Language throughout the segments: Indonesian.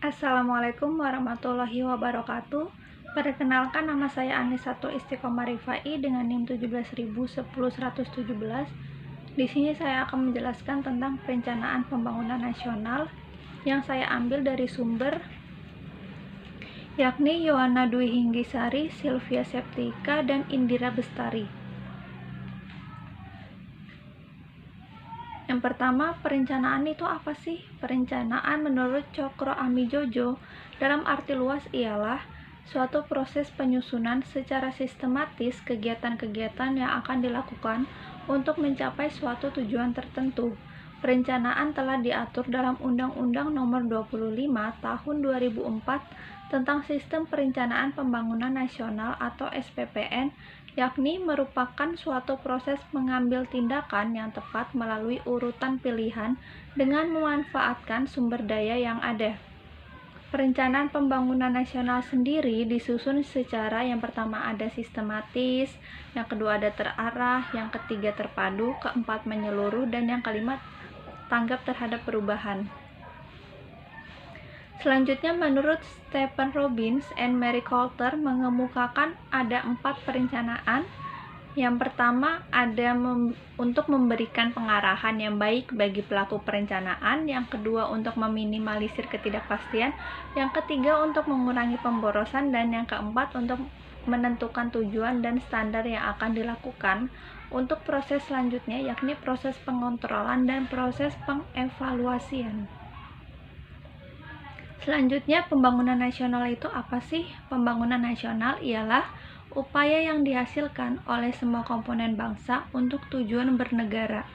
Assalamualaikum warahmatullahi wabarakatuh. Perkenalkan, nama saya Anisatul Istiqomah Rifai dengan NIM 17.10117. Di sini saya akan menjelaskan tentang perencanaan pembangunan nasional yang saya ambil dari sumber yakni Yohana Dwi Hinggisari, Sylvia Septika, dan Indira Bestari. Yang pertama, perencanaan itu apa sih? Perencanaan menurut Cokro Amijojo dalam arti luas ialah suatu proses penyusunan secara sistematis kegiatan-kegiatan yang akan dilakukan untuk mencapai suatu tujuan tertentu. Perencanaan telah diatur dalam Undang-Undang Nomor 25 Tahun 2004 tentang Sistem Perencanaan Pembangunan Nasional atau SPPN, yakni merupakan suatu proses mengambil tindakan yang tepat melalui urutan pilihan dengan memanfaatkan sumber daya yang ada. Perencanaan pembangunan nasional sendiri disusun secara yang pertama ada sistematis, yang kedua ada terarah, yang ketiga terpadu, keempat menyeluruh, dan yang kelima tanggap terhadap perubahan. Selanjutnya, menurut Stephen Robbins and Mary Coulter mengemukakan ada 4 perencanaan. Yang pertama ada untuk memberikan pengarahan yang baik bagi pelaku perencanaan, yang kedua untuk meminimalisir ketidakpastian, yang ketiga untuk mengurangi pemborosan, dan yang keempat untuk menentukan tujuan dan standar yang akan dilakukan untuk proses selanjutnya, yakni proses pengontrolan dan proses pengevaluasian. Selanjutnya, pembangunan nasional itu apa sih? Pembangunan nasional ialah upaya yang dihasilkan oleh semua komponen bangsa untuk tujuan bernegara.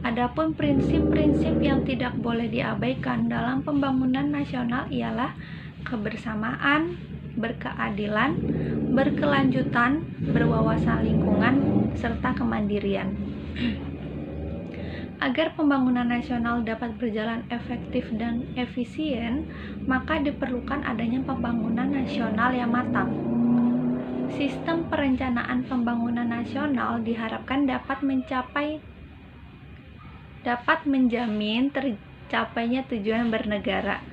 Adapun prinsip-prinsip yang tidak boleh diabaikan dalam pembangunan nasional ialah kebersamaan, berkeadilan, berkelanjutan, berwawasan lingkungan, serta kemandirian. Agar pembangunan nasional dapat berjalan efektif dan efisien, maka diperlukan adanya pembangunan nasional yang matang. Sistem perencanaan pembangunan nasional diharapkan dapat menjamin tercapainya tujuan bernegara.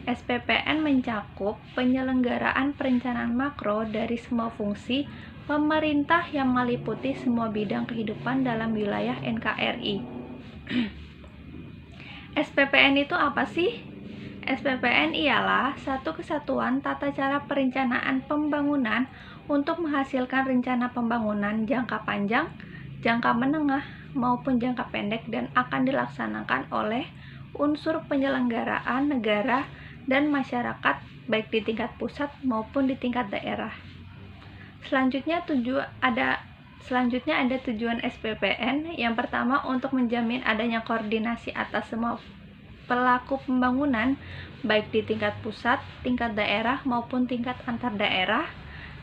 SPPN mencakup penyelenggaraan perencanaan makro dari semua fungsi pemerintah yang meliputi semua bidang kehidupan dalam wilayah NKRI. SPPN itu apa sih? SPPN ialah satu kesatuan tata cara perencanaan pembangunan untuk menghasilkan rencana pembangunan jangka panjang, jangka menengah, maupun jangka pendek dan akan dilaksanakan oleh unsur penyelenggaraan negara dan masyarakat baik di tingkat pusat maupun di tingkat daerah. Selanjutnya ada tujuan SPPN. Yang pertama, untuk menjamin adanya koordinasi atas semua pelaku pembangunan baik di tingkat pusat, tingkat daerah maupun tingkat antar daerah.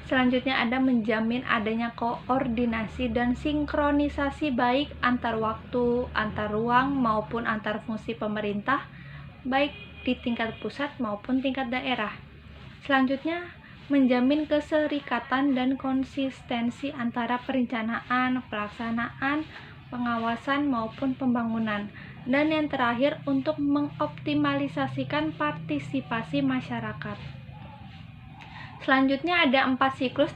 Selanjutnya ada menjamin adanya koordinasi dan sinkronisasi baik antar waktu, antar ruang maupun antar fungsi pemerintah baik di tingkat pusat maupun tingkat daerah. Selanjutnya menjamin keserikatan dan konsistensi antara perencanaan, pelaksanaan, pengawasan maupun pembangunan. Dan yang terakhir, untuk mengoptimalisasikan partisipasi masyarakat. Selanjutnya ada 4 siklus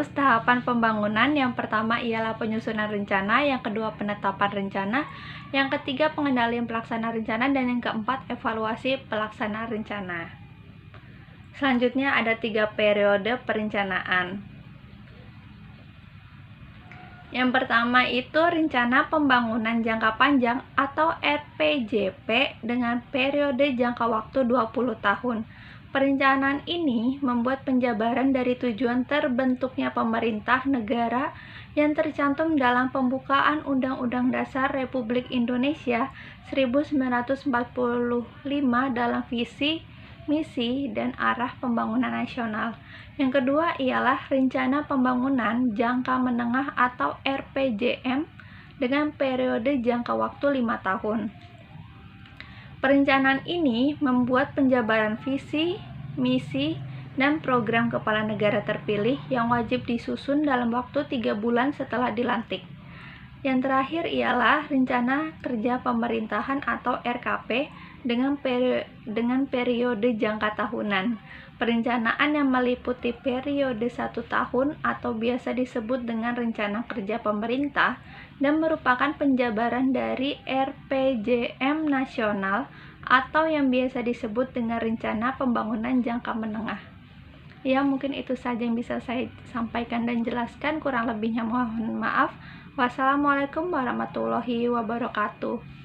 tahapan pembangunan. Yang pertama ialah penyusunan rencana, yang kedua penetapan rencana, yang ketiga pengendalian pelaksana rencana, dan yang keempat evaluasi pelaksana rencana. Selanjutnya ada 3 periode perencanaan. Yang pertama itu rencana pembangunan jangka panjang atau RPJP dengan periode jangka waktu 20 tahun. Perencanaan ini membuat penjabaran dari tujuan terbentuknya pemerintah negara yang tercantum dalam pembukaan Undang-Undang Dasar Republik Indonesia 1945 dalam visi, misi, dan arah pembangunan nasional. Yang kedua ialah rencana pembangunan jangka menengah atau RPJM dengan periode jangka waktu 5 tahun. Perencanaan ini membuat penjabaran visi, misi, dan program kepala negara terpilih yang wajib disusun dalam waktu 3 bulan setelah dilantik. Yang terakhir ialah rencana kerja pemerintahan atau RKP dengan periode jangka tahunan. Perencanaan yang meliputi periode 1 tahun atau biasa disebut dengan rencana kerja pemerintah dan merupakan penjabaran dari RPJM nasional atau yang biasa disebut dengan rencana pembangunan jangka menengah. Ya, mungkin itu saja yang bisa saya sampaikan dan jelaskan, kurang lebihnya mohon maaf. Wassalamualaikum warahmatullahi wabarakatuh.